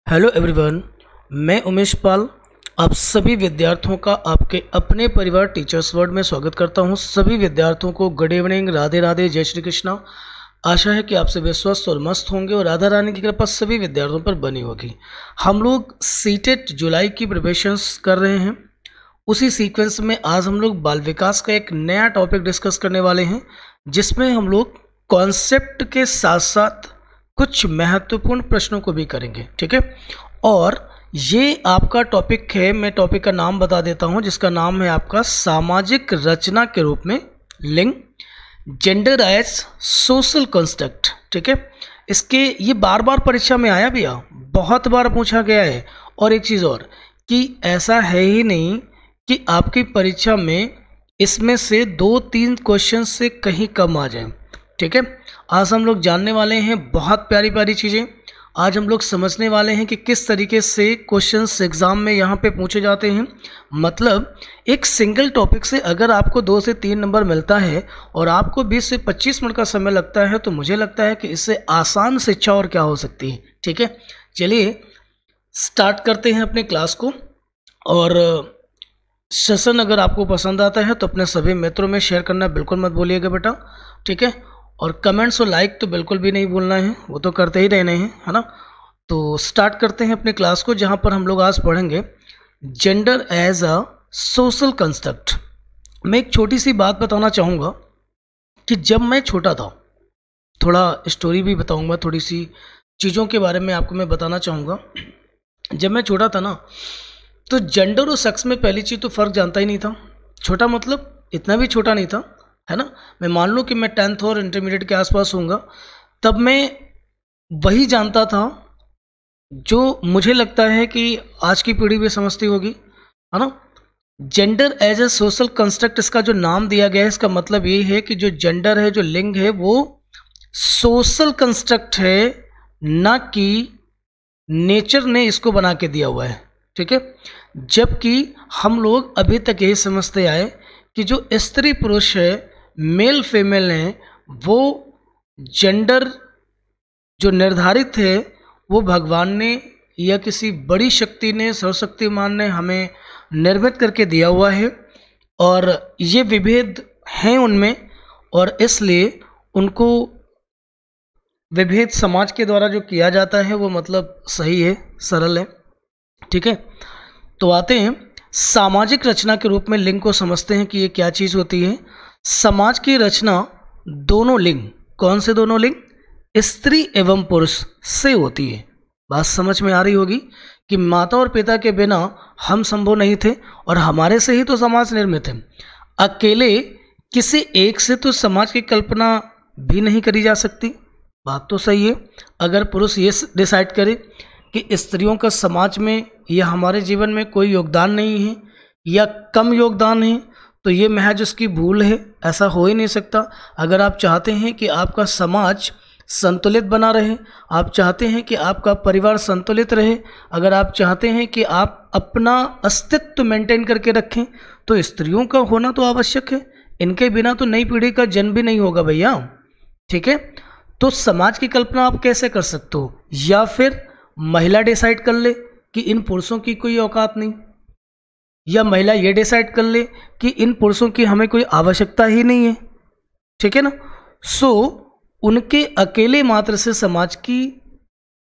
Hello everyone, मैं उमेश पाल आप सभी विद्यार्थियों का आपके अपने परिवार टीचर्स वर्ल्ड में स्वागत करता हूं। सभी विद्यार्थियों को गुड इवनिंग, राधे राधे, जय श्री कृष्णा। आशा है कि आप सभी स्वस्थ और मस्त होंगे और राधा रानी की कृपा सभी विद्यार्थियों पर बनी होगी। हम लोग सीटेट जुलाई की प्रिपरेशंस कर रहे हैं। उसी सीक्वेंस में आज हम लोग बाल विकास का एक नया टॉपिक डिस्कस करने वाले हैं, जिसमें हम लोग कॉन्सेप्ट के साथ साथ कुछ महत्वपूर्ण प्रश्नों को भी करेंगे। ठीक है, और ये आपका टॉपिक है, मैं टॉपिक का नाम बता देता हूँ, जिसका नाम है आपका सामाजिक रचना के रूप में लिंग, जेंडर एज सोशल कंस्ट्रक्ट। ठीक है, इसके ये बार बार परीक्षा में आया भी बहुत बार पूछा गया है। और एक चीज़ और कि ऐसा है ही नहीं कि आपकी परीक्षा में इसमें से 2-3 क्वेश्चन से कहीं कम आ जाए। ठीक है, आज हम लोग जानने वाले हैं बहुत प्यारी प्यारी चीज़ें। आज हम लोग समझने वाले हैं कि किस तरीके से क्वेश्चंस एग्ज़ाम में यहाँ पे पूछे जाते हैं। मतलब एक सिंगल टॉपिक से अगर आपको 2 से 3 नंबर मिलता है और आपको 20 से 25 मिनट का समय लगता है, तो मुझे लगता है कि इससे आसान शिक्षा और क्या हो सकती है। ठीक है, चलिए स्टार्ट करते हैं अपने क्लास को। और सेशन अगर आपको पसंद आता है तो अपने सभी मित्रों में शेयर करना बिल्कुल मत भूलिएगा बेटा। ठीक है, और कमेंट्स और लाइक तो बिल्कुल भी नहीं भूलना है, वो तो करते ही रहने हैं, है ना। तो स्टार्ट करते हैं अपने क्लास को, जहाँ पर हम लोग आज पढ़ेंगे gender as a social construct. मैं एक छोटी सी बात बताना चाहूँगा कि जब मैं छोटा था, थोड़ा स्टोरी भी बताऊँगा, थोड़ी सी चीज़ों के बारे में आपको मैं बताना चाहूँगा। जब मैं छोटा था ना, तो जेंडर और सेक्स में पहली चीज़ तो फ़र्क जानता ही नहीं था। छोटा मतलब इतना भी छोटा नहीं था, है ना। मैं मान लूँ कि मैं 10th और इंटरमीडिएट के आसपास होऊंगा, तब मैं वही जानता था जो मुझे लगता है कि आज की पीढ़ी भी समझती होगी, है ना। Gender as a social construct, इसका जो नाम दिया गया है, इसका मतलब ये है कि जो जेंडर है, जो लिंग है, वो सोशल कंस्ट्रक्ट है, ना कि नेचर ने इसको बना के दिया हुआ है। ठीक है, जबकि हम लोग अभी तक यही समझते आए कि जो स्त्री पुरुष है, मेल फीमेल हैं, वो जेंडर जो निर्धारित है वो भगवान ने या किसी बड़ी शक्ति ने, सर्वशक्तिमान ने हमें निर्मित करके दिया हुआ है। और ये विभेद हैं उनमें, और इसलिए उनको विभेद समाज के द्वारा जो किया जाता है वो मतलब सही है, सरल है। ठीक है, तो आते हैं सामाजिक रचना के रूप में लिंग को समझते हैं कि ये क्या चीज़ होती है। समाज की रचना दोनों लिंग, कौन से दोनों लिंग, स्त्री एवं पुरुष से होती है। बात समझ में आ रही होगी कि माता और पिता के बिना हम संभव नहीं थे, और हमारे से ही तो समाज निर्मित है। अकेले किसी एक से तो समाज की कल्पना भी नहीं करी जा सकती। बात तो सही है। अगर पुरुष ये डिसाइड करे कि स्त्रियों का समाज में या हमारे जीवन में कोई योगदान नहीं है या कम योगदान है, तो ये महज उसकी भूल है, ऐसा हो ही नहीं सकता। अगर आप चाहते हैं कि आपका समाज संतुलित बना रहे, आप चाहते हैं कि आपका परिवार संतुलित रहे, अगर आप चाहते हैं कि आप अपना अस्तित्व मेंटेन करके रखें, तो स्त्रियों का होना तो आवश्यक है। इनके बिना तो नई पीढ़ी का जन्म भी नहीं होगा भैया। ठीक है, तो समाज की कल्पना आप कैसे कर सकते हो? या फिर महिला डिसाइड कर ले कि इन पुरुषों की कोई औकात नहीं, या महिला ये डिसाइड कर ले कि इन पुरुषों की हमें कोई आवश्यकता ही नहीं है। ठीक है ना। सो उनके अकेले मात्र से समाज की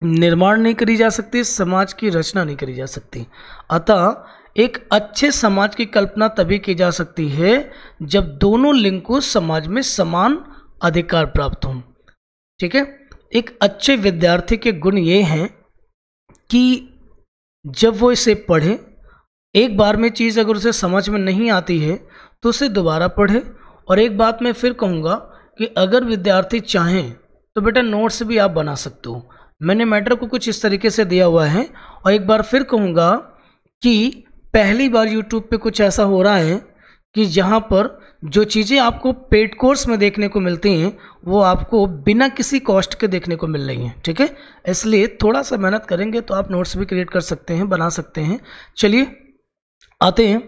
निर्माण नहीं करी जा सकती, समाज की रचना नहीं करी जा सकती। अतः एक अच्छे समाज की कल्पना तभी की जा सकती है जब दोनों लिंग को समाज में समान अधिकार प्राप्त हों। ठीक है, एक अच्छे विद्यार्थी के गुण ये हैं कि जब वो इसे पढ़े, एक बार में चीज़ अगर उसे समझ में नहीं आती है तो उसे दोबारा पढ़े। और एक बात मैं फिर कहूँगा कि अगर विद्यार्थी चाहें तो बेटा नोट्स भी आप बना सकते हो। मैंने मैटर को कुछ इस तरीके से दिया हुआ है। और एक बार फिर कहूँगा कि पहली बार यूट्यूब पे कुछ ऐसा हो रहा है कि जहाँ पर जो चीज़ें आपको पेड कोर्स में देखने को मिलती हैं, वो आपको बिना किसी कॉस्ट के देखने को मिल रही हैं। ठीक है, इसलिए थोड़ा सा मेहनत करेंगे तो आप नोट्स भी क्रिएट कर सकते हैं, बना सकते हैं। चलिए आते हैं,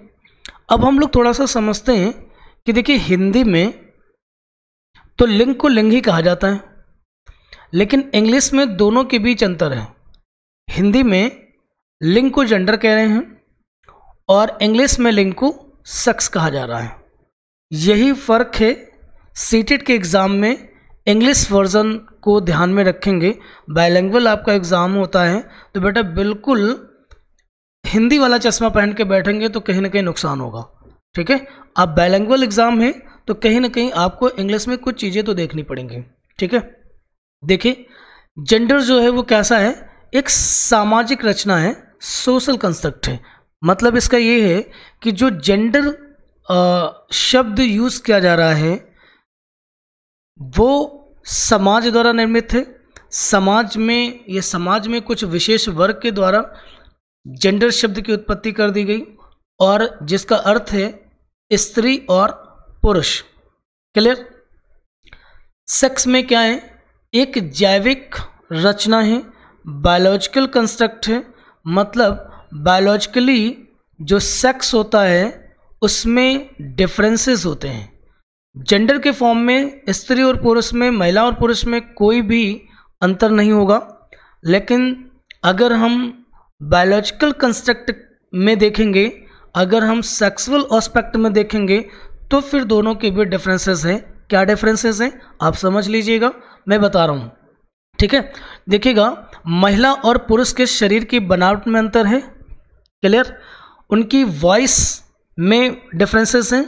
अब हम लोग थोड़ा सा समझते हैं कि देखिए हिंदी में तो लिंग को लिंग ही कहा जाता है, लेकिन इंग्लिश में दोनों के बीच अंतर है। हिंदी में लिंग को जेंडर कह रहे हैं और इंग्लिश में लिंग को सेक्स कहा जा रहा है। यही फ़र्क है। सीटेट के एग्ज़ाम में इंग्लिश वर्जन को ध्यान में रखेंगे, बायलैंग्वेज आपका एग्ज़ाम होता है तो बेटा बिल्कुल हिंदी वाला चश्मा पहन के बैठेंगे तो कहीं ना कहीं नुकसान होगा। ठीक है, आप बायलैंग्वेज एग्ज़ाम है तो कहीं ना कहीं आपको इंग्लिश में कुछ चीज़ें तो देखनी पड़ेंगी। ठीक है, देखिए जेंडर जो है वो कैसा है, एक सामाजिक रचना है, सोशल कंस्ट्रक्ट है। मतलब इसका ये है कि जो जेंडर शब्द यूज़ किया जा रहा है वो समाज द्वारा निर्मित है। समाज में कुछ विशेष वर्ग के द्वारा जेंडर शब्द की उत्पत्ति कर दी गई और जिसका अर्थ है स्त्री और पुरुष। क्लियर? सेक्स में क्या है, एक जैविक रचना है, बायोलॉजिकल कंस्ट्रक्ट है। मतलब बायोलॉजिकली जो सेक्स होता है उसमें डिफरेंसेस होते हैं। जेंडर के फॉर्म में स्त्री और पुरुष में, महिला और पुरुष में कोई भी अंतर नहीं होगा, लेकिन अगर हम बायोलॉजिकल कंस्ट्रक्ट में देखेंगे, अगर हम सेक्सुअल एस्पेक्ट में देखेंगे तो फिर दोनों के भी डिफरेंसेस हैं। क्या डिफरेंसेस हैं आप समझ लीजिएगा, मैं बता रहा हूँ। ठीक है, देखिएगा महिला और पुरुष के शरीर की बनावट में अंतर है। क्लियर? उनकी वॉइस में डिफरेंसेस हैं,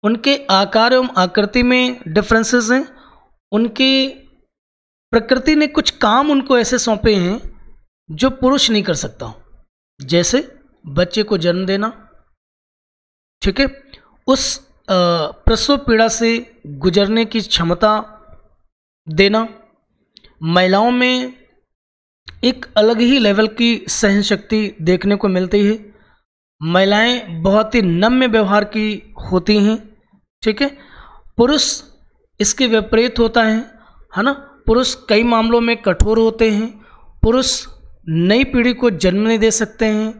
उनके आकार एवं आकृति में डिफरेंसेस हैं, उनके प्रकृति ने कुछ काम उनको ऐसे सौंपे हैं जो पुरुष नहीं कर सकता, जैसे बच्चे को जन्म देना। ठीक है, उस प्रसव पीड़ा से गुजरने की क्षमता देना। महिलाओं में एक अलग ही लेवल की सहन शक्ति देखने को मिलती है। महिलाएं बहुत ही नम्य व्यवहार की होती हैं। ठीक है, पुरुष इसके विपरीत होता है ना। पुरुष कई मामलों में कठोर होते हैं। पुरुष नई पीढ़ी को जन्म नहीं दे सकते हैं।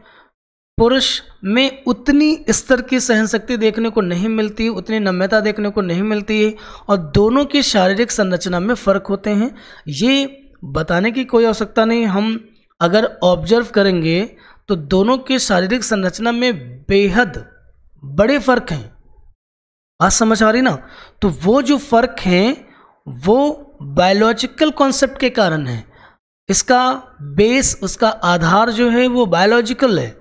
पुरुष में उतनी स्तर की सहन शक्ति देखने को नहीं मिलती, उतनी नम्यता देखने को नहीं मिलती है और दोनों की शारीरिक संरचना में फ़र्क होते हैं। ये बताने की कोई आवश्यकता नहीं, हम अगर ऑब्जर्व करेंगे तो दोनों की शारीरिक संरचना में बेहद बड़े फ़र्क हैं। आज समझ आ रही ना? तो वो जो फ़र्क हैं वो बायोलॉजिकल कॉन्सेप्ट के कारण है। इसका बेस, उसका आधार जो है वो बायोलॉजिकल है।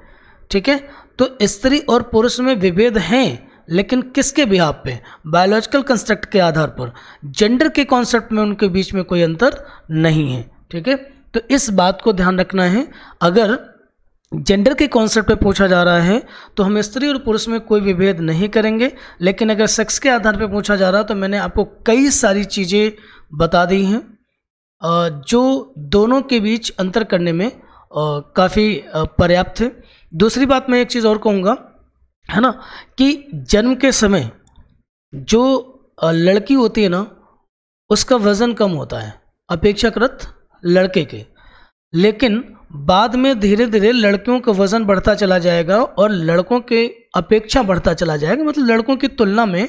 ठीक है, तो स्त्री और पुरुष में विभेद हैं, लेकिन किसके बिहाफ पे? बायोलॉजिकल कंस्ट्रक्ट के आधार पर। जेंडर के कॉन्सेप्ट में उनके बीच में कोई अंतर नहीं है। ठीक है, तो इस बात को ध्यान रखना है। अगर जेंडर के कॉन्सेप्ट पे पूछा जा रहा है तो हम स्त्री और पुरुष में कोई विभेद नहीं करेंगे, लेकिन अगर सेक्स के आधार पे पूछा जा रहा है तो मैंने आपको कई सारी चीज़ें बता दी हैं जो दोनों के बीच अंतर करने में काफ़ी पर्याप्त है। दूसरी बात मैं एक चीज़ और कहूँगा, है ना, कि जन्म के समय जो लड़की होती है ना उसका वज़न कम होता है अपेक्षाकृत लड़के के, लेकिन बाद में धीरे धीरे लड़कियों का वज़न बढ़ता चला जाएगा और लड़कों के अपेक्षा बढ़ता चला जाएगा। मतलब लड़कों की तुलना में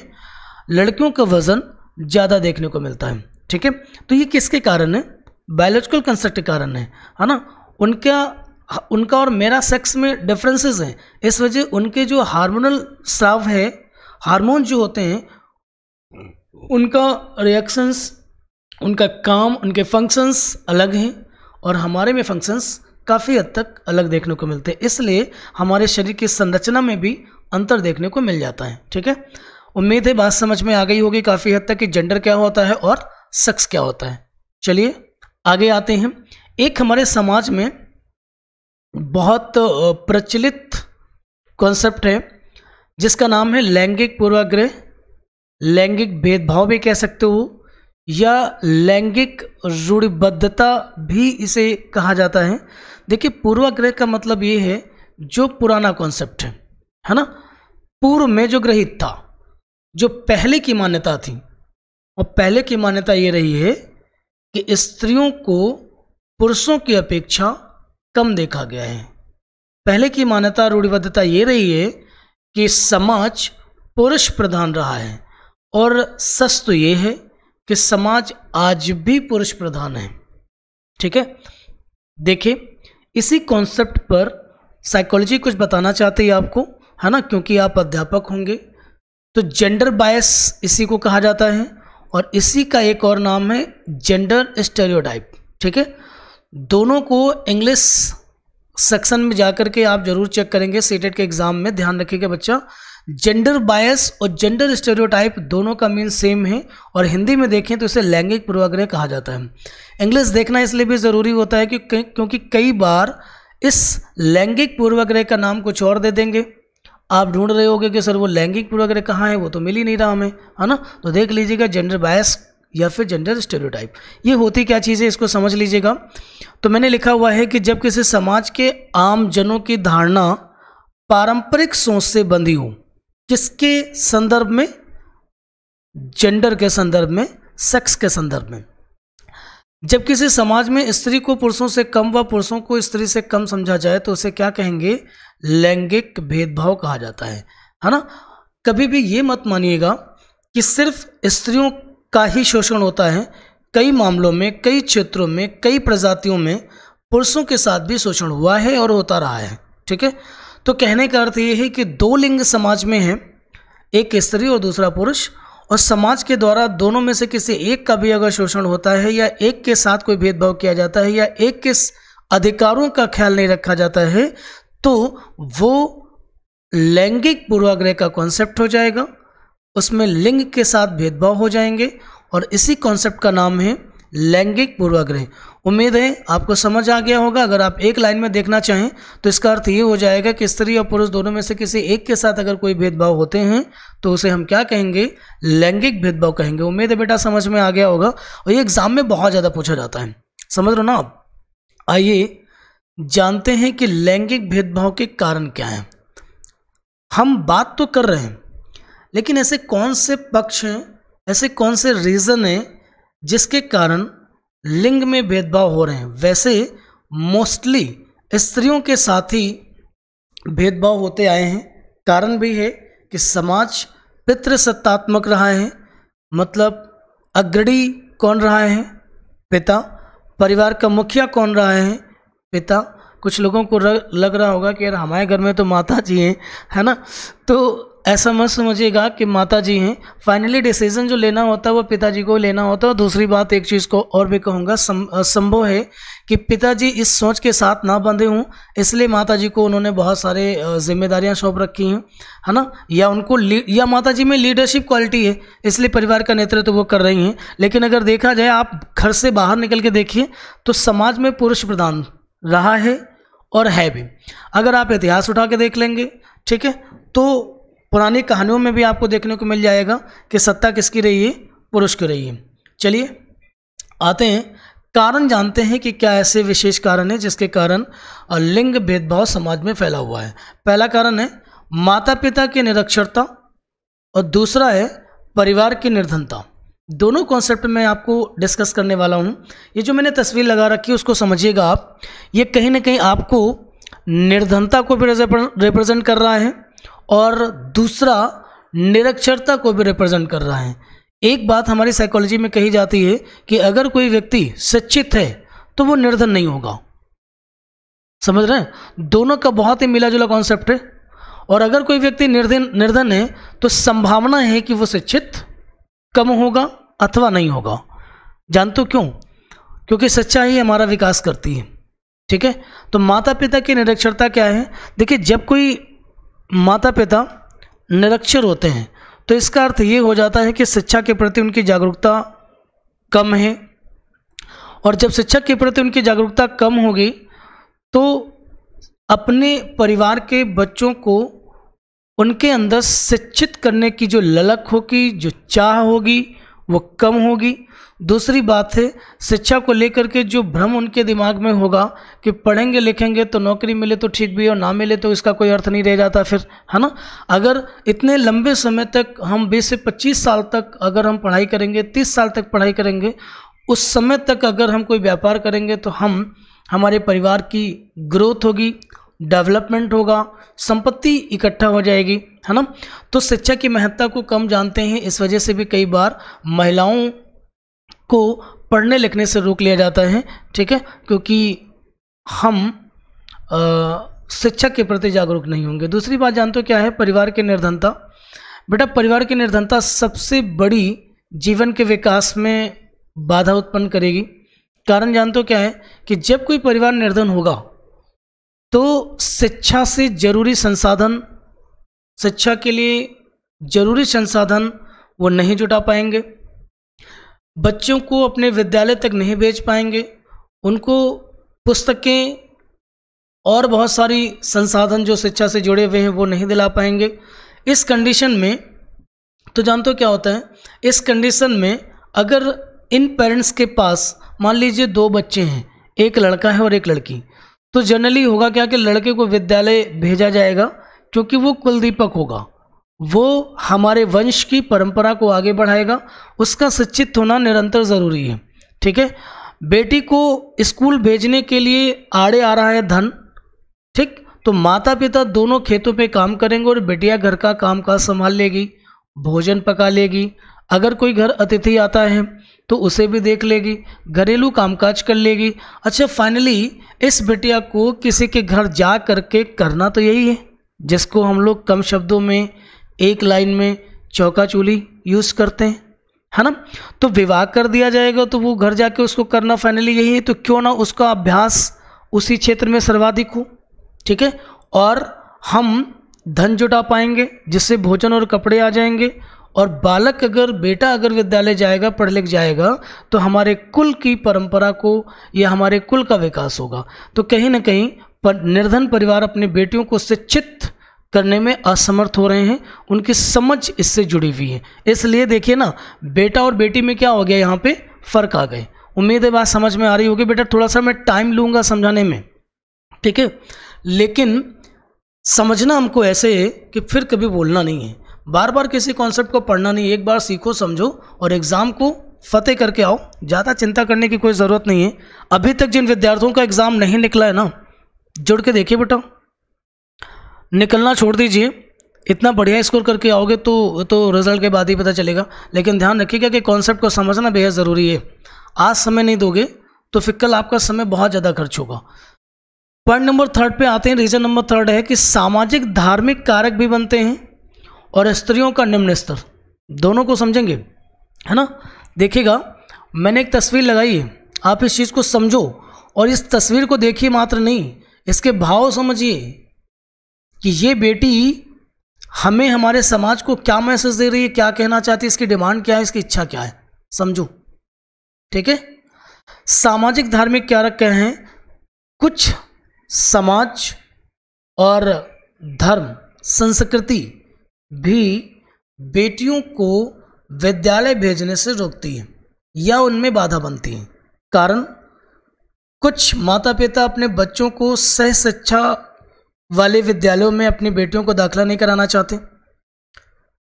लड़कियों का वज़न ज़्यादा देखने को मिलता है। ठीक है, तो ये किसके कारण है? बायोलॉजिकल कंस्ट्रक्ट के कारण है ना। उनका और मेरा सेक्स में डिफरेंसेस हैं, इस वजह उनके जो हार्मोनल स्राव है, हार्मोन जो होते हैं उनका रिएक्शंस, उनका काम, उनके फंक्शंस अलग हैं और हमारे में फंक्शंस काफ़ी हद तक अलग देखने को मिलते हैं। इसलिए हमारे शरीर की संरचना में भी अंतर देखने को मिल जाता है। ठीक है, उम्मीद है बात समझ में आ गई होगी काफ़ी हद तक कि जेंडर क्या होता है और सेक्स क्या होता है। चलिए आगे आते हैं। एक हमारे समाज में बहुत प्रचलित कॉन्सेप्ट है जिसका नाम है लैंगिक पूर्वाग्रह, लैंगिक भेदभाव भी कह सकते हो, या लैंगिक रूढ़िबद्धता भी इसे कहा जाता है। देखिए पूर्वाग्रह का मतलब ये है जो पुराना कॉन्सेप्ट है ना, पूर्व में जो ग्रहित था, जो पहले की मान्यता थी, और पहले की मान्यता ये रही है कि स्त्रियों को पुरुषों की अपेक्षा कम देखा गया है। पहले की मान्यता, रूढ़िबद्धता ये रही है कि समाज पुरुष प्रधान रहा है, और सच तो ये है कि समाज आज भी पुरुष प्रधान है। ठीक है, देखिए इसी कॉन्सेप्ट पर साइकोलॉजी कुछ बताना चाहती है आपको, है ना, क्योंकि आप अध्यापक होंगे। तो जेंडर बायस इसी को कहा जाता है, और इसी का एक और नाम है जेंडर स्टेरियोटाइप। ठीक है, दोनों को इंग्लिश सेक्शन में जाकर के आप जरूर चेक करेंगे सीटेट के एग्जाम में, ध्यान रखिएगा बच्चा। जेंडर बायस और जेंडर स्टेरियोटाइप दोनों का मीन सेम है, और हिंदी में देखें तो इसे लैंगिक पूर्वाग्रह कहा जाता है। इंग्लिश देखना इसलिए भी ज़रूरी होता है क्योंकि कई बार इस लैंगिक पूर्वाग्रह का नाम कुछ और दे देंगे। आप ढूंढ रहे होगे कि सर वो लैंगिक पूर्वाग्रह कहाँ है, वो तो मिल ही नहीं रहा हमें, है ना। तो देख लीजिएगा जेंडर बायस या फिर जेंडर स्टेरियोटाइप, ये होती क्या चीज़ है इसको समझ लीजिएगा। तो मैंने लिखा हुआ है कि जब किसी समाज के आम जनों की धारणा पारंपरिक सोच से बंधी हो, किसके संदर्भ में, जेंडर के संदर्भ में, सेक्स के संदर्भ में। जब किसी समाज में स्त्री को पुरुषों से कम व पुरुषों को स्त्री से कम समझा जाए तो उसे क्या कहेंगे, लैंगिक भेदभाव कहा जाता है ना। कभी भी ये मत मानिएगा कि सिर्फ स्त्रियों का ही शोषण होता है। कई मामलों में, कई क्षेत्रों में, कई प्रजातियों में पुरुषों के साथ भी शोषण हुआ है और होता रहा है। ठीक है, तो कहने का अर्थ ये है कि दो लिंग समाज में है, एक स्त्री और दूसरा पुरुष, और समाज के द्वारा दोनों में से किसी एक का भी अगर शोषण होता है, या एक के साथ कोई भेदभाव किया जाता है, या एक के अधिकारों का ख्याल नहीं रखा जाता है, तो वो लैंगिक पूर्वाग्रह का कॉन्सेप्ट हो जाएगा, उसमें लिंग के साथ भेदभाव हो जाएंगे, और इसी कॉन्सेप्ट का नाम है लैंगिक पूर्वाग्रह। उम्मीद है आपको समझ आ गया होगा। अगर आप एक लाइन में देखना चाहें तो इसका अर्थ ये हो जाएगा कि स्त्री और पुरुष दोनों में से किसी एक के साथ अगर कोई भेदभाव होते हैं तो उसे हम क्या कहेंगे, लैंगिक भेदभाव कहेंगे। उम्मीद है बेटा समझ में आ गया होगा, और ये एग्जाम में बहुत ज़्यादा पूछा जाता है, समझ रहे हो ना आप। आइए जानते हैं कि लैंगिक भेदभाव के कारण क्या हैं। हम बात तो कर रहे हैं, लेकिन ऐसे कौन से पक्ष हैं, ऐसे कौन से रीज़न हैं जिसके कारण लिंग में भेदभाव हो रहे हैं। वैसे मोस्टली स्त्रियों के साथ ही भेदभाव होते आए हैं। कारण भी है कि समाज पितृसत्तात्मक रहा है, मतलब अग्रणी कौन रहा है, पिता। परिवार का मुखिया कौन रहा है, पिता। कुछ लोगों को लग रहा होगा कि यार हमारे घर में तो माता जी हैं, है ना, तो ऐसा मत समझिएगा कि माता जी हैं। फाइनली डिसीजन जो लेना होता है वो पिताजी को लेना होता है। और दूसरी बात, एक चीज़ को और भी कहूँगा, संभव है कि पिताजी इस सोच के साथ ना बंधे हों, इसलिए माताजी को उन्होंने बहुत सारे जिम्मेदारियां सौंप रखी हैं, है ना, या उनको या माताजी में लीडरशिप क्वालिटी है, इसलिए परिवार का नेतृत्व वो कर रही हैं। लेकिन अगर देखा जाए, आप घर से बाहर निकल के देखिए तो समाज में पुरुष प्रधान रहा है और है भी। अगर आप इतिहास उठा के देख लेंगे, ठीक है, तो पुरानी कहानियों में भी आपको देखने को मिल जाएगा कि सत्ता किसकी रही है, पुरुष की रही है। चलिए आते हैं, कारण जानते हैं कि क्या ऐसे विशेष कारण है जिसके कारण लिंग भेदभाव समाज में फैला हुआ है। पहला कारण है माता पिता की निरक्षरता, और दूसरा है परिवार की निर्धनता। दोनों कॉन्सेप्ट में आपको डिस्कस करने वाला हूँ। ये जो मैंने तस्वीर लगा रखी है उसको समझिएगा आप, ये कहीं ना कहीं आपको निर्धनता को भी रिप्रेजेंट कर रहा है और दूसरा निरक्षरता को भी रिप्रेजेंट कर रहा है। एक बात हमारी साइकोलॉजी में कही जाती है कि अगर कोई व्यक्ति शिक्षित है तो वो निर्धन नहीं होगा। समझ रहे हैं, दोनों का बहुत ही मिला जुला कॉन्सेप्ट है। और अगर कोई व्यक्ति निर्धन है तो संभावना है कि वो शिक्षित कम होगा अथवा नहीं होगा। जानते हो क्यों? क्योंकि सच्चाई हमारा विकास करती है। ठीक है, तो माता पिता की निरक्षरता क्या है? देखिए, जब कोई माता पिता निरक्षर होते हैं तो इसका अर्थ ये हो जाता है कि शिक्षा के प्रति उनकी जागरूकता कम है, और जब शिक्षा के प्रति उनकी जागरूकता कम होगी तो अपने परिवार के बच्चों को उनके अंदर शिक्षित करने की जो ललक होगी, जो चाह होगी, वो कम होगी। दूसरी बात है, शिक्षा को लेकर के जो भ्रम उनके दिमाग में होगा कि पढ़ेंगे लिखेंगे तो नौकरी मिले तो ठीक भी, और ना मिले तो इसका कोई अर्थ नहीं रह जाता फिर, है ना। अगर इतने लंबे समय तक हम 20 से 25 साल तक अगर हम पढ़ाई करेंगे, 30 साल तक पढ़ाई करेंगे, उस समय तक अगर हम कोई व्यापार करेंगे तो हमारे परिवार की ग्रोथ होगी, डेवलपमेंट होगा, संपत्ति इकट्ठा हो जाएगी, है ना। तो शिक्षा की महत्ता को कम जानते हैं, इस वजह से भी कई बार महिलाओं को पढ़ने लिखने से रोक लिया जाता है। ठीक है, क्योंकि हम शिक्षा के प्रति जागरूक नहीं होंगे। दूसरी बात जानते हो क्या है? परिवार की निर्धनता। बेटा परिवार की निर्धनता सबसे बड़ी जीवन के विकास में बाधा उत्पन्न करेगी। कारण जानते हो क्या है? कि जब कोई परिवार निर्धन होगा तो शिक्षा से जरूरी संसाधन, शिक्षा के लिए जरूरी संसाधन वो नहीं जुटा पाएंगे, बच्चों को अपने विद्यालय तक नहीं भेज पाएंगे, उनको पुस्तकें और बहुत सारी संसाधन जो शिक्षा से जुड़े हुए हैं वो नहीं दिला पाएंगे। इस कंडीशन में तो जानते हो क्या होता है? इस कंडीशन में अगर इन पेरेंट्स के पास मान लीजिए 2 बच्चे हैं, एक लड़का है और एक लड़की, तो जनरली होगा क्या कि लड़के को विद्यालय भेजा जाएगा क्योंकि वो कुलदीपक होगा, वो हमारे वंश की परंपरा को आगे बढ़ाएगा, उसका शिक्षित होना निरंतर ज़रूरी है। ठीक है। बेटी को स्कूल भेजने के लिए आड़े आ रहा है धन, ठीक, तो माता पिता दोनों खेतों पे काम करेंगे और बेटियां घर का काम काज संभाल लेगी, भोजन पका लेगी, अगर कोई घर अतिथि आता है तो उसे भी देख लेगी, घरेलू कामकाज कर लेगी। अच्छा, फाइनली इस बिटिया को किसी के घर जा करके करना तो यही है जिसको हम लोग कम शब्दों में एक लाइन में चौका चूल्ही यूज़ करते हैं, है ना। तो विवाह कर दिया जाएगा तो वो घर जाके उसको करना फाइनली यही है, तो क्यों ना उसका अभ्यास उसी क्षेत्र में सर्वाधिक हो। ठीक है। और हम धन जुटा पाएंगे जिससे भोजन और कपड़े आ जाएंगे, और बालक अगर बेटा अगर विद्यालय जाएगा, पढ़ लिख जाएगा, तो हमारे कुल की परंपरा को या हमारे कुल का विकास होगा। तो कहीं ना कहीं निर्धन परिवार अपने बेटियों को शिक्षित करने में असमर्थ हो रहे हैं, उनकी समझ इससे जुड़ी हुई है। इसलिए देखिए ना, बेटा और बेटी में क्या हो गया, यहाँ पे फर्क आ गए। उम्मीद है बात समझ में आ रही होगी। बेटा थोड़ा सा मैं टाइम लूँगा समझाने में, ठीक है, लेकिन समझना हमको ऐसे है कि फिर कभी बोलना नहीं है, बार बार किसी कॉन्सेप्ट को पढ़ना नहीं, एक बार सीखो समझो और एग्ज़ाम को फतेह करके आओ। ज़्यादा चिंता करने की कोई ज़रूरत नहीं है। अभी तक जिन विद्यार्थियों का एग्ज़ाम नहीं निकला है ना, जुड़ के देखिए बेटा, निकलना छोड़ दीजिए, इतना बढ़िया स्कोर करके आओगे तो रिजल्ट के बाद ही पता चलेगा। लेकिन ध्यान रखिएगा कि कॉन्सेप्ट को समझना बेहद ज़रूरी है। आज समय नहीं दोगे तो फिर कल आपका समय बहुत ज़्यादा खर्च होगा। पॉइंट नंबर 3 पे आते हैं। रीजन नंबर 3 है कि सामाजिक धार्मिक कारक भी बनते हैं और स्त्रियों का निम्न स्तर, दोनों को समझेंगे, है ना। देखिएगा, मैंने एक तस्वीर लगाई है, आप इस चीज़ को समझो और इस तस्वीर को देखिए मात्र नहीं, इसके भाव समझिए कि ये बेटी हमें, हमारे समाज को क्या मैसेज दे रही है, क्या कहना चाहती है, इसकी डिमांड क्या है, इसकी इच्छा क्या है, समझो। ठीक है। सामाजिक धार्मिक कारक क्या हैं? कुछ समाज और धर्म संस्कृति भी बेटियों को विद्यालय भेजने से रोकती है या उनमें बाधा बनती है। कारण, कुछ माता पिता अपने बच्चों को सह शिक्षा वाले विद्यालयों में अपनी बेटियों को दाखिला नहीं कराना चाहते।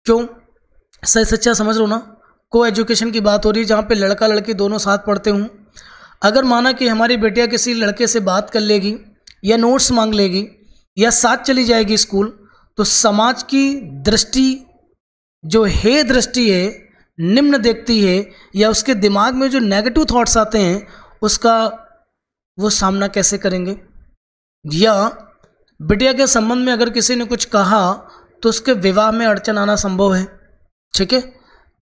क्यों? सह शिक्षा समझ लो ना, को एजुकेशन की बात हो रही है, जहाँ पे लड़का लड़की दोनों साथ पढ़ते हों। अगर माना कि हमारी बेटियां किसी लड़के से बात कर लेगी या नोट्स मांग लेगी या साथ चली जाएगी स्कूल, तो समाज की दृष्टि जो है, दृष्टि है, निम्न देखती है, या उसके दिमाग में जो नेगेटिव थॉट्स आते हैं उसका वो सामना कैसे करेंगे। या बिटिया के संबंध में अगर किसी ने कुछ कहा तो उसके विवाह में अड़चन आना संभव है। ठीक है।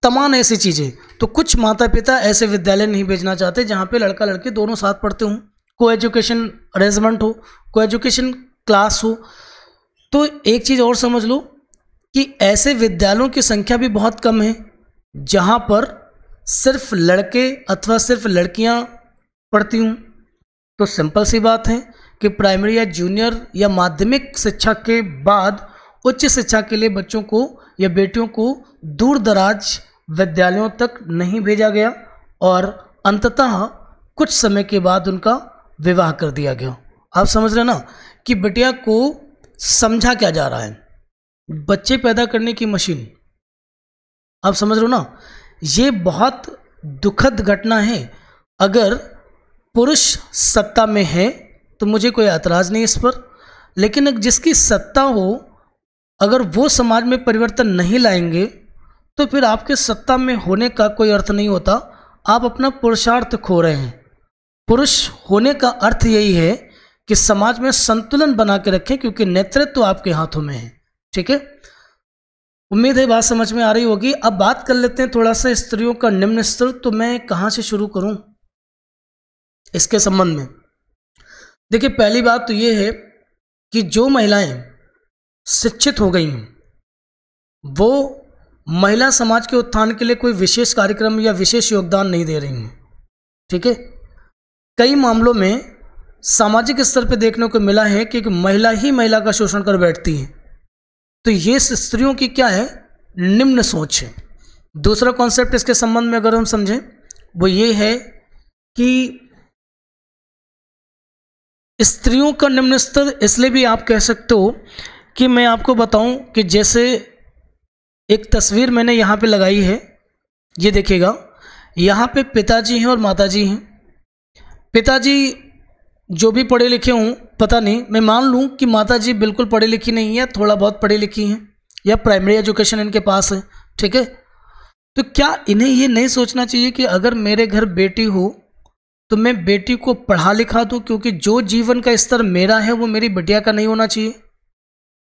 तमाम ऐसी चीज़ें, तो कुछ माता पिता ऐसे विद्यालय नहीं भेजना चाहते जहाँ पे लड़का लड़की दोनों साथ पढ़ते हों, को एजुकेशन अरेंजमेंट हो, को एजुकेशन क्लास हो। तो एक चीज़ और समझ लो कि ऐसे विद्यालयों की संख्या भी बहुत कम है जहाँ पर सिर्फ लड़के अथवा सिर्फ लड़कियाँ पढ़ती हूँ। तो सिंपल सी बात है कि प्राइमरी या जूनियर या माध्यमिक शिक्षा के बाद उच्च शिक्षा के लिए बच्चों को या बेटियों को दूर दराज विद्यालयों तक नहीं भेजा गया और अंततः कुछ समय के बाद उनका विवाह कर दिया गया। आप समझ रहे ना कि बिटिया को समझा क्या जा रहा है, बच्चे पैदा करने की मशीन। आप समझ रहे हो ना, ये बहुत दुखद घटना है। अगर पुरुष सत्ता में है तो मुझे कोई ऐतराज़ नहीं इस पर, लेकिन जिसकी सत्ता हो अगर वो समाज में परिवर्तन नहीं लाएंगे तो फिर आपके सत्ता में होने का कोई अर्थ नहीं होता, आप अपना पुरुषार्थ खो रहे हैं। पुरुष होने का अर्थ यही है कि समाज में संतुलन बना के रखें, क्योंकि नेतृत्व तो आपके हाथों में है। ठीक है, उम्मीद है बात समझ में आ रही होगी। अब बात कर लेते हैं थोड़ा सा स्त्रियों का निम्न स्तर। तो मैं कहाँ से शुरू करूं इसके संबंध में? देखिए, पहली बात तो ये है कि जो महिलाएं शिक्षित हो गई हैं वो महिला समाज के उत्थान के लिए कोई विशेष कार्यक्रम या विशेष योगदान नहीं दे रही हैं। ठीक है, कई मामलों में सामाजिक स्तर पर देखने को मिला है कि महिला ही महिला का शोषण कर बैठती है। तो ये स्त्रियों की क्या है, निम्न सोच है। दूसरा कॉन्सेप्ट इसके संबंध में अगर हम समझें वो ये है कि स्त्रियों का निम्न स्तर इसलिए भी आप कह सकते हो कि मैं आपको बताऊं कि जैसे एक तस्वीर मैंने यहाँ पे लगाई है, ये देखिएगा, यहाँ पे पिताजी हैं और माताजी हैं। पिताजी जो भी पढ़े लिखे हों, पता नहीं, मैं मान लूँ कि माताजी बिल्कुल पढ़ी लिखी नहीं है, थोड़ा बहुत पढ़ी लिखी हैं या प्राइमरी एजुकेशन इनके पास है। ठीक है, तो क्या इन्हें ये नहीं सोचना चाहिए कि अगर मेरे घर बेटी हो तो मैं बेटी को पढ़ा लिखा दूँ, क्योंकि जो जीवन का स्तर मेरा है वो मेरी बिटिया का नहीं होना चाहिए।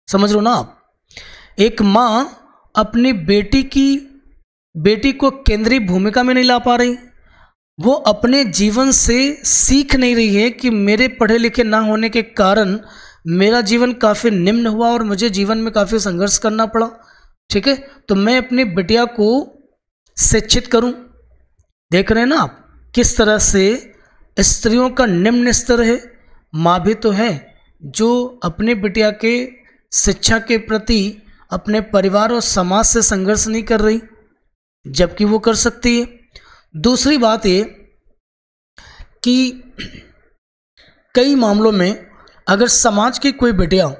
समझ लो ना आप, एक माँ अपनी बेटी को केंद्रीय भूमिका में नहीं ला पा रही, वो अपने जीवन से सीख नहीं रही है कि मेरे पढ़े लिखे ना होने के कारण मेरा जीवन काफ़ी निम्न हुआ और मुझे जीवन में काफ़ी संघर्ष करना पड़ा। ठीक है, तो मैं अपनी बिटिया को शिक्षित करूं। देख रहे हैं ना आप किस तरह से स्त्रियों का निम्न स्तर है। माँ भी तो है जो अपनी बिटिया के शिक्षा के प्रति अपने परिवार और समाज से संघर्ष नहीं कर रही, जबकि वो कर सकती है। दूसरी बात ये कि कई मामलों में अगर समाज की कोई बेटियां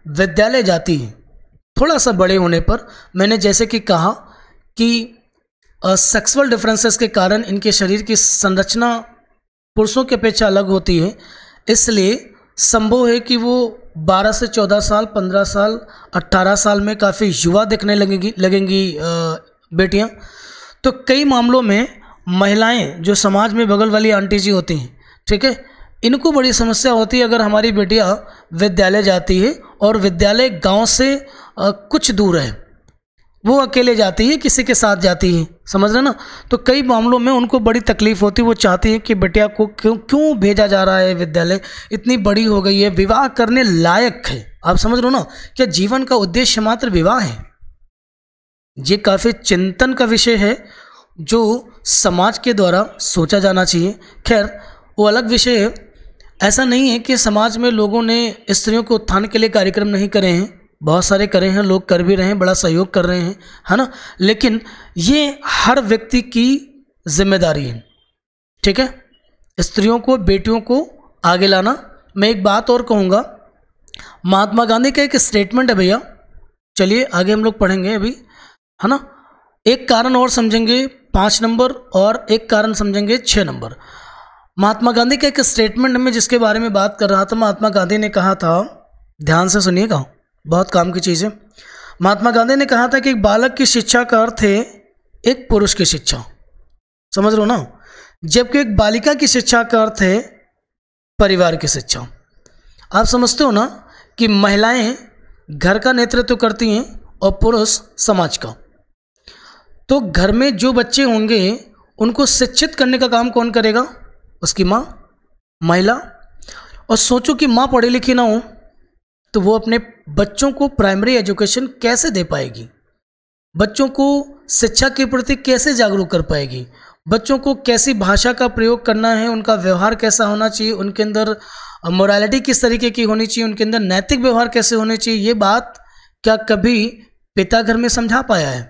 विद्यालय जाती हैं, थोड़ा सा बड़े होने पर, मैंने जैसे कि कहा कि सेक्सुअल डिफरेंसेस के कारण इनके शरीर की संरचना पुरुषों की अपेक्षा अलग होती है, इसलिए संभव है कि वो 12 से 14 साल, 15 साल, 18 साल में काफ़ी युवा दिखने लगेंगी बेटियां। तो कई मामलों में महिलाएं जो समाज में बगल वाली आंटी जी होती हैं, ठीक है, इनको बड़ी समस्या होती है अगर हमारी बेटियां विद्यालय जाती है और विद्यालय गांव से कुछ दूर है, वो अकेले जाती है, किसी के साथ जाती है, समझ रहे ना। तो कई मामलों में उनको बड़ी तकलीफ होती है, वो चाहती है कि बिटिया को क्यों भेजा जा रहा है विद्यालय, इतनी बड़ी हो गई है, विवाह करने लायक है। आप समझ रहे हो ना, क्या जीवन का उद्देश्य मात्र विवाह है? ये काफ़ी चिंतन का विषय है जो समाज के द्वारा सोचा जाना चाहिए। खैर वो अलग विषय है। ऐसा नहीं है कि समाज में लोगों ने स्त्रियों के उत्थान के लिए कार्यक्रम नहीं करे हैं, बहुत सारे करे हैं, लोग कर भी रहे हैं, बड़ा सहयोग कर रहे हैं, है ना। लेकिन ये हर व्यक्ति की जिम्मेदारी है, ठीक है, स्त्रियों को, बेटियों को आगे लाना। मैं एक बात और कहूँगा, महात्मा गांधी का एक स्टेटमेंट है भैया, चलिए आगे हम लोग पढ़ेंगे अभी, है ना। एक कारण और समझेंगे 5 नंबर और एक कारण समझेंगे 6 नंबर। महात्मा गांधी का एक स्टेटमेंट में जिसके बारे में बात कर रहा था, महात्मा गांधी ने कहा था, ध्यान से सुनिएगा, बहुत काम की चीज़ है। महात्मा गांधी ने कहा था कि एक बालक की शिक्षा का अर्थ है एक पुरुष की शिक्षा, समझ लो ना, जबकि एक बालिका की शिक्षा का अर्थ है परिवार की शिक्षा। आप समझते हो ना कि महिलाएं घर का नेतृत्व करती हैं और पुरुष समाज का। तो घर में जो बच्चे होंगे उनको शिक्षित करने का काम कौन करेगा? उसकी माँ, महिला। और सोचो कि माँ पढ़ी लिखी ना हो तो वो अपने बच्चों को प्राइमरी एजुकेशन कैसे दे पाएगी, बच्चों को शिक्षा के प्रति कैसे जागरूक कर पाएगी, बच्चों को कैसी भाषा का प्रयोग करना है, उनका व्यवहार कैसा होना चाहिए, उनके अंदर मोरालिटी किस तरीके की होनी चाहिए, उनके अंदर नैतिक व्यवहार कैसे होने चाहिए, ये बात क्या कभी पिता घर में समझा पाया है?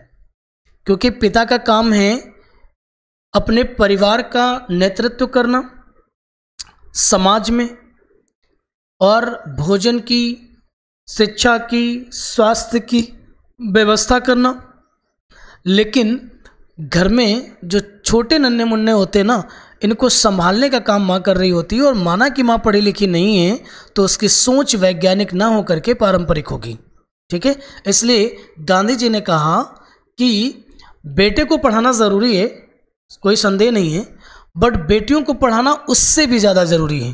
क्योंकि पिता का काम है अपने परिवार का नेतृत्व करना, समाज में, और भोजन की, शिक्षा की, स्वास्थ्य की व्यवस्था करना। लेकिन घर में जो छोटे नन्हे मुन्ने होते हैं ना, इनको संभालने का काम माँ कर रही होती है। और माना कि माँ पढ़ी लिखी नहीं है तो उसकी सोच वैज्ञानिक ना हो करके पारंपरिक होगी, ठीक है। इसलिए गांधी जी ने कहा कि बेटे को पढ़ाना ज़रूरी है, कोई संदेह नहीं है, बट बेटियों को पढ़ाना उससे भी ज़्यादा ज़रूरी है।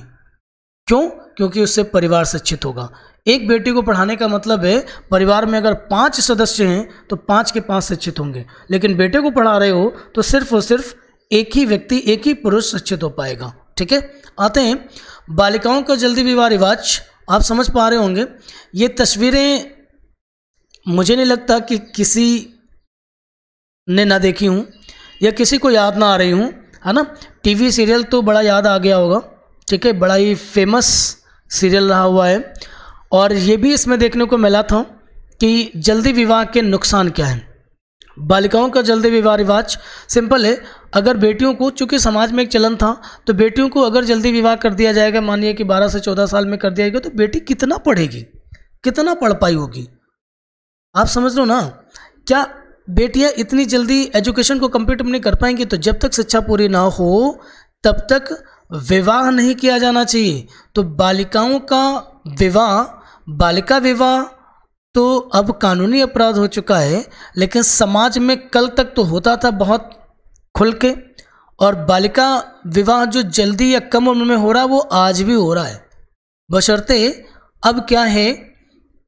क्यों? क्योंकि उससे परिवार शिक्षित होगा। एक बेटी को पढ़ाने का मतलब है परिवार में अगर 5 सदस्य हैं तो 5 के 5 शिक्षित होंगे, लेकिन बेटे को पढ़ा रहे हो तो सिर्फ और सिर्फ एक ही व्यक्ति, एक ही पुरुष शिक्षित हो पाएगा। ठीक है, आते हैं बालिकाओं का जल्दी विवाह रिवाज। आप समझ पा रहे होंगे, ये तस्वीरें मुझे नहीं लगता कि किसी ने ना देखी हूँ या किसी को याद ना आ रही हूँ, है ना। टीवी सीरियल तो बड़ा याद आ गया होगा, ठीक है, बड़ा ही फेमस सीरियल रहा हुआ है। और ये भी इसमें देखने को मिला था कि जल्दी विवाह के नुकसान क्या हैं। बालिकाओं का जल्दी विवाह रिवाज सिंपल है। अगर बेटियों को, चूँकि समाज में एक चलन था, तो बेटियों को अगर जल्दी विवाह कर दिया जाएगा, मानिए कि 12 से 14 साल में कर दिया जाएगा, तो बेटी कितना पढ़ेगी, कितना पढ़ पाई होगी? आप समझ लो ना। क्या बेटियां इतनी जल्दी एजुकेशन को कंप्लीट नहीं कर पाएंगी? तो जब तक शिक्षा पूरी ना हो तब तक विवाह नहीं किया जाना चाहिए। तो बालिकाओं का विवाह, बालिका विवाह तो अब कानूनी अपराध हो चुका है, लेकिन समाज में कल तक तो होता था बहुत खुल के। और बालिका विवाह जो जल्दी या कम उम्र में हो रहा है वो आज भी हो रहा है, बशर्ते अब क्या है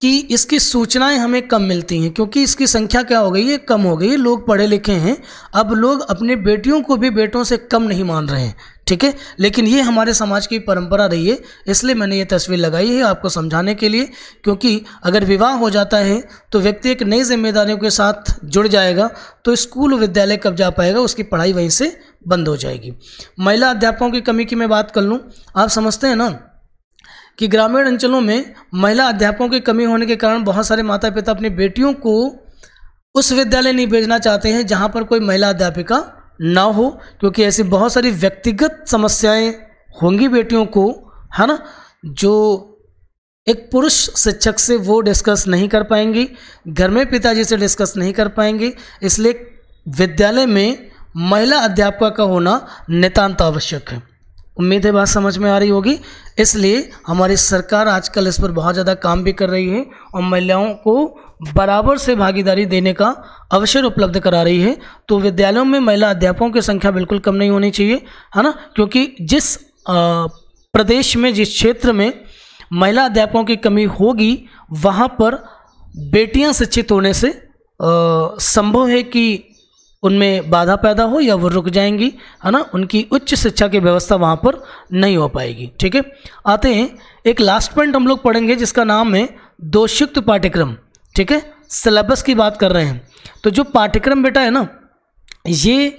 कि इसकी सूचनाएं हमें कम मिलती हैं, क्योंकि इसकी संख्या क्या हो गई है, कम हो गई है। लोग पढ़े लिखे हैं, अब लोग अपने बेटियों को भी बेटों से कम नहीं मान रहे हैं। ठीक है, लेकिन ये हमारे समाज की परंपरा रही है, इसलिए मैंने ये तस्वीर लगाई है आपको समझाने के लिए। क्योंकि अगर विवाह हो जाता है तो व्यक्ति एक नई जिम्मेदारियों के साथ जुड़ जाएगा, तो स्कूल विद्यालय कब जा पाएगा, उसकी पढ़ाई वहीं से बंद हो जाएगी। महिला अध्यापकों की कमी की मैं बात कर लूँ, आप समझते हैं ना कि ग्रामीण अंचलों में महिला अध्यापकों की कमी होने के कारण बहुत सारे माता पिता अपनी बेटियों को उस विद्यालय नहीं भेजना चाहते हैं जहां पर कोई महिला अध्यापिका ना हो, क्योंकि ऐसी बहुत सारी व्यक्तिगत समस्याएं होंगी बेटियों को, है ना, जो एक पुरुष शिक्षक से वो डिस्कस नहीं कर पाएंगी, घर में पिताजी से डिस्कस नहीं कर पाएंगे। इसलिए विद्यालय में महिला अध्यापिका का होना नितांत आवश्यक है। उम्मीद है बात समझ में आ रही होगी। इसलिए हमारी सरकार आजकल इस पर बहुत ज़्यादा काम भी कर रही है और महिलाओं को बराबर से भागीदारी देने का अवसर उपलब्ध करा रही है। तो विद्यालयों में महिला अध्यापकों की संख्या बिल्कुल कम नहीं होनी चाहिए, है ना, क्योंकि जिस प्रदेश में, जिस क्षेत्र में महिला अध्यापकों की कमी होगी वहाँ पर बेटियाँ शिक्षित होने से संभव है कि उनमें बाधा पैदा हो या वो रुक जाएंगी, है ना, उनकी उच्च शिक्षा की व्यवस्था वहाँ पर नहीं हो पाएगी। ठीक है, आते हैं एक लास्ट पॉइंट हम लोग पढ़ेंगे जिसका नाम है दोषयुक्त पाठ्यक्रम। ठीक है, सिलेबस की बात कर रहे हैं। तो जो पाठ्यक्रम बेटा है ना, ये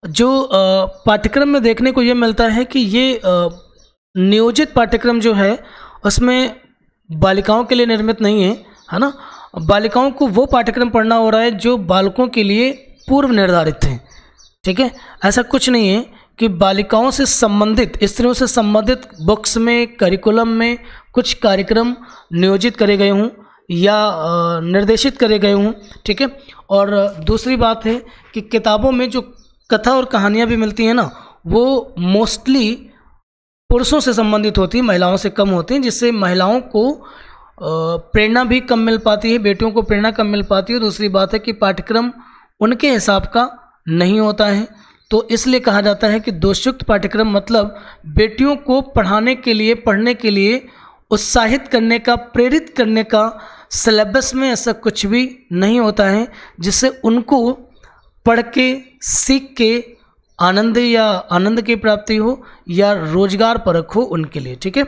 जो पाठ्यक्रम में देखने को ये मिलता है कि ये नियोजित पाठ्यक्रम जो है उसमें बालिकाओं के लिए निर्मित नहीं है ना। बालिकाओं को वो पाठ्यक्रम पढ़ना हो रहा है जो बालकों के लिए पूर्व निर्धारित हैं। ठीक है, ऐसा कुछ नहीं है कि बालिकाओं से संबंधित, स्त्रियों से संबंधित बुक्स में, करिकुलम में कुछ कार्यक्रम नियोजित करे गए हों या निर्देशित करे गए हों। ठीक है, और दूसरी बात है कि किताबों में जो कथा और कहानियाँ भी मिलती हैं ना, वो मोस्टली पुरुषों से संबंधित होती हैं, महिलाओं से कम होती हैं, जिससे महिलाओं को प्रेरणा भी कम मिल पाती है, बेटियों को प्रेरणा कम मिल पाती है। दूसरी बात है कि पाठ्यक्रम उनके हिसाब का नहीं होता है। तो इसलिए कहा जाता है कि दोषयुक्त पाठ्यक्रम मतलब बेटियों को पढ़ाने के लिए, पढ़ने के लिए उत्साहित करने का, प्रेरित करने का सिलेबस में ऐसा कुछ भी नहीं होता है जिससे उनको पढ़ के, सीख के आनंद की प्राप्ति हो या रोजगार परख हो उनके लिए। ठीक है,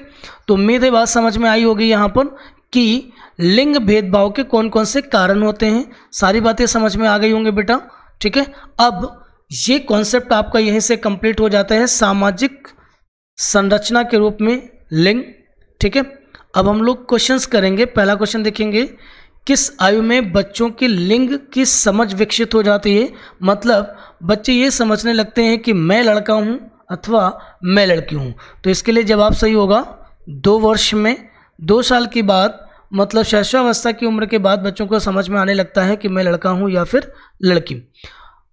तो उम्मीद है बात समझ में आई होगी यहाँ पर कि लिंग भेदभाव के कौन कौन से कारण होते हैं। सारी बातें समझ में आ गई होंगे बेटा। ठीक है, अब ये कॉन्सेप्ट आपका यहीं से कंप्लीट हो जाता है सामाजिक संरचना के रूप में लिंग। ठीक है, अब हम लोग क्वेश्चंस करेंगे। पहला क्वेश्चन देखेंगे, किस आयु में बच्चों की लिंग की समझ विकसित हो जाती है? मतलब बच्चे ये समझने लगते हैं कि मैं लड़का हूँ अथवा मैं लड़की हूँ। तो इसके लिए जवाब सही होगा 2 वर्ष में, 2 साल के बाद, मतलब शैशवावस्था की उम्र के बाद बच्चों को समझ में आने लगता है कि मैं लड़का हूँ या फिर लड़की।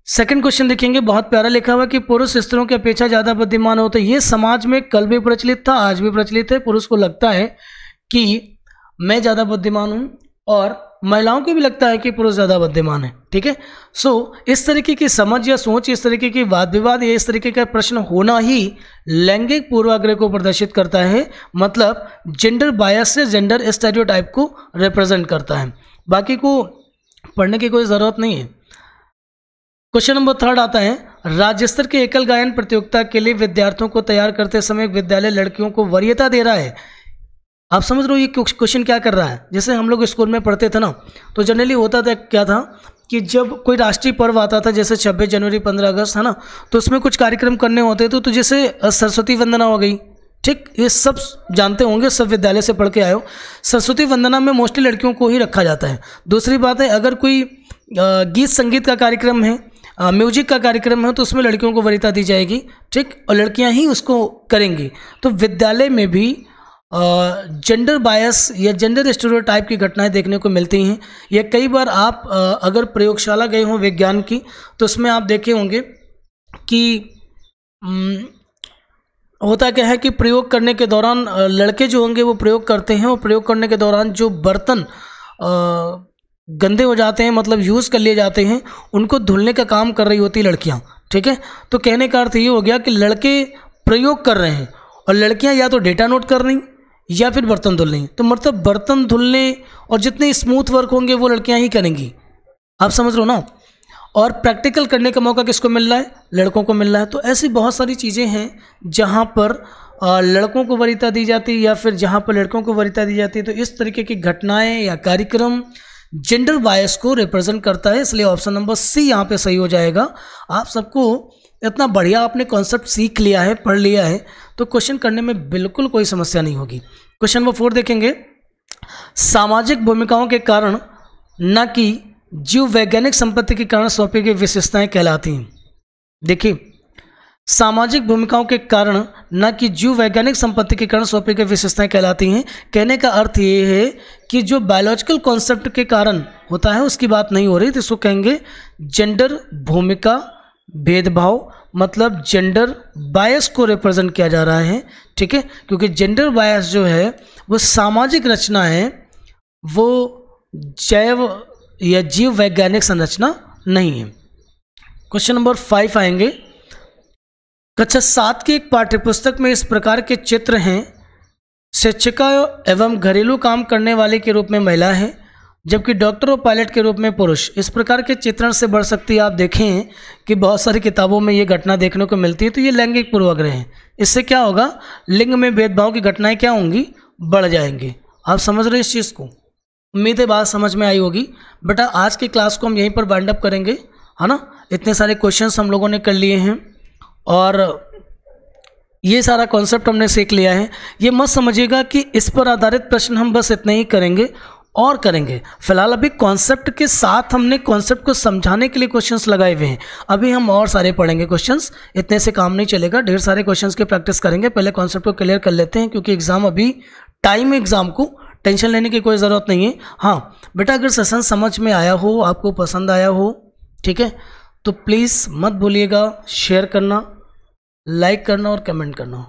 सेकंड क्वेश्चन देखेंगे, बहुत प्यारा लिखा हुआ कि पुरुष स्त्रियों की अपेक्षा ज़्यादा बुद्धिमान होते हैं। ये समाज में कल भी प्रचलित था, आज भी प्रचलित है। पुरुष को लगता है कि मैं ज़्यादा बुद्धिमान हूँ और महिलाओं को भी लगता है कि पुरुष ज़्यादा बुद्धिमान है। ठीक है, सो इस तरीके की समझ या सोच, इस तरीके की वाद विवाद या इस तरीके का प्रश्न होना ही लैंगिक पूर्वाग्रह को प्रदर्शित करता है, मतलब जेंडर बायस से जेंडर स्टेरियोटाइप को रिप्रेजेंट करता है। बाकी को पढ़ने की कोई ज़रूरत नहीं है। क्वेश्चन नंबर 3 आता है, राज्य स्तर के एकल गायन प्रतियोगिता के लिए विद्यार्थियों को तैयार करते समय विद्यालय लड़कियों को वरीयता दे रहा है। आप समझ रहे हो ये क्वेश्चन क्या कर रहा है? जैसे हम लोग स्कूल में पढ़ते थे ना, तो जनरली होता था क्या था कि जब कोई राष्ट्रीय पर्व आता था, जैसे 26 जनवरी 15 अगस्त है ना, तो उसमें कुछ कार्यक्रम करने होते थे। तो जैसे सरस्वती वंदना हो गई, ठीक, ये सब जानते होंगे, सब विद्यालय से पढ़ के आए हो। सरस्वती वंदना में मोस्टली लड़कियों को ही रखा जाता है। दूसरी बात है, अगर कोई गीत संगीत का कार्यक्रम है, म्यूजिक का कार्यक्रम है, तो उसमें लड़कियों को वरीयता दी जाएगी। ठीक, और लड़कियां ही उसको करेंगी। तो विद्यालय में भी जेंडर बायस या जेंडर स्टेरियोटाइप की घटनाएं देखने को मिलती हैं। ये कई बार आप अगर प्रयोगशाला गए हों विज्ञान की, तो उसमें आप देखे होंगे कि होता क्या है कि प्रयोग करने के दौरान लड़के जो होंगे वो प्रयोग करते हैं, और प्रयोग करने के दौरान जो बर्तन गंदे हो जाते हैं, मतलब यूज़ कर लिए जाते हैं, उनको धुलने का काम कर रही होती लड़कियां। ठीक है, तो कहने का अर्थ ये हो गया कि लड़के प्रयोग कर रहे हैं और लड़कियां या तो डेटा नोट कर रही या फिर बर्तन धुल रही। तो मतलब बर्तन धुलने और जितने स्मूथ वर्क होंगे वो लड़कियां ही करेंगी। आप समझ रहे हो ना? और प्रैक्टिकल करने का मौका किसको मिल रहा है? लड़कों को मिल रहा है। तो ऐसी बहुत सारी चीज़ें हैं जहाँ पर लड़कों को वरीयता दी जाती है या फिर जहाँ पर लड़कों को वरीयता दी जाती है। तो इस तरीके की घटनाएं या कार्यक्रम जेंडर बायस को रिप्रेजेंट करता है, इसलिए ऑप्शन नंबर सी यहाँ पे सही हो जाएगा। आप सबको इतना बढ़िया आपने कॉन्सेप्ट सीख लिया है, पढ़ लिया है, तो क्वेश्चन करने में बिल्कुल कोई समस्या नहीं होगी। क्वेश्चन नंबर 4 देखेंगे, सामाजिक भूमिकाओं के कारण न कि जीव वैज्ञानिक संपत्ति के कारण सौंपी गई विशेषताएं कहलाती हैं। देखिए, सामाजिक भूमिकाओं के कारण न कि जीव वैज्ञानिक संपत्ति के कारण सौंपी गई विशेषताएं कहलाती हैं। कहने का अर्थ ये है कि जो बायोलॉजिकल कॉन्सेप्ट के कारण होता है उसकी बात नहीं हो रही, तो इसको कहेंगे जेंडर भूमिका भेदभाव, मतलब जेंडर बायस को रिप्रेजेंट किया जा रहा है। ठीक है, क्योंकि जेंडर बायस जो है वो सामाजिक रचना है, वो जैव या जीव वैज्ञानिक संरचना नहीं है। क्वेश्चन नंबर 5 आएंगे, कक्षा 7 की एक पाठ्यपुस्तक में इस प्रकार के चित्र हैं, शिक्षिका एवं घरेलू काम करने वाले के रूप में महिला है, जबकि डॉक्टर और पायलट के रूप में पुरुष। इस प्रकार के चित्रण से बढ़ सकती है। आप देखें कि बहुत सारी किताबों में ये घटना देखने को मिलती है, तो ये लैंगिक पूर्वाग्रह है। इससे क्या होगा? लिंग में भेदभाव की घटनाएं क्या होंगी? बढ़ जाएंगी। आप समझ रहे हैं इस चीज़ को? उम्मीद है बात समझ में आई होगी। बेटा आज की क्लास को हम यहीं पर वाइंड अप करेंगे, है ना। इतने सारे क्वेश्चंस हम लोगों ने कर लिए हैं और ये सारा कॉन्सेप्ट हमने सीख लिया है। ये मत समझिएगा कि इस पर आधारित प्रश्न हम बस इतने ही करेंगे और करेंगे। फिलहाल अभी कॉन्सेप्ट के साथ हमने कॉन्सेप्ट को समझाने के लिए क्वेश्चंस लगाए हुए हैं। अभी हम और सारे पढ़ेंगे क्वेश्चंस, इतने से काम नहीं चलेगा। ढेर सारे क्वेश्चंस की प्रैक्टिस करेंगे। पहले कॉन्सेप्ट को क्लियर कर लेते हैं क्योंकि एग्ज़ाम अभी टाइम है, एग्ज़ाम को टेंशन लेने की कोई ज़रूरत नहीं है। हाँ बेटा, अगर सेशन समझ में आया हो, आपको पसंद आया हो, ठीक है, तो प्लीज़ मत भूलिएगा शेयर करना, लाइक करना और कमेंट करना।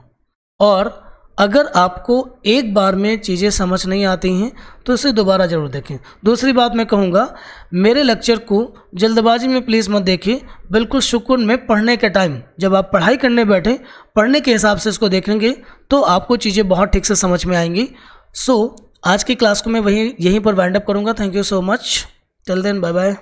और अगर आपको एक बार में चीज़ें समझ नहीं आती हैं तो इसे दोबारा ज़रूर देखें। दूसरी बात मैं कहूँगा, मेरे लेक्चर को जल्दबाजी में प्लीज़ मत देखिए, बिल्कुल सुकून में पढ़ने के टाइम जब आप पढ़ाई करने बैठे, पढ़ने के हिसाब से इसको देखेंगे तो आपको चीज़ें बहुत ठीक से समझ में आएंगी। सो आज की क्लास को मैं यहीं पर वाइंड अप करूँगा। Thank you so much. Till then bye bye.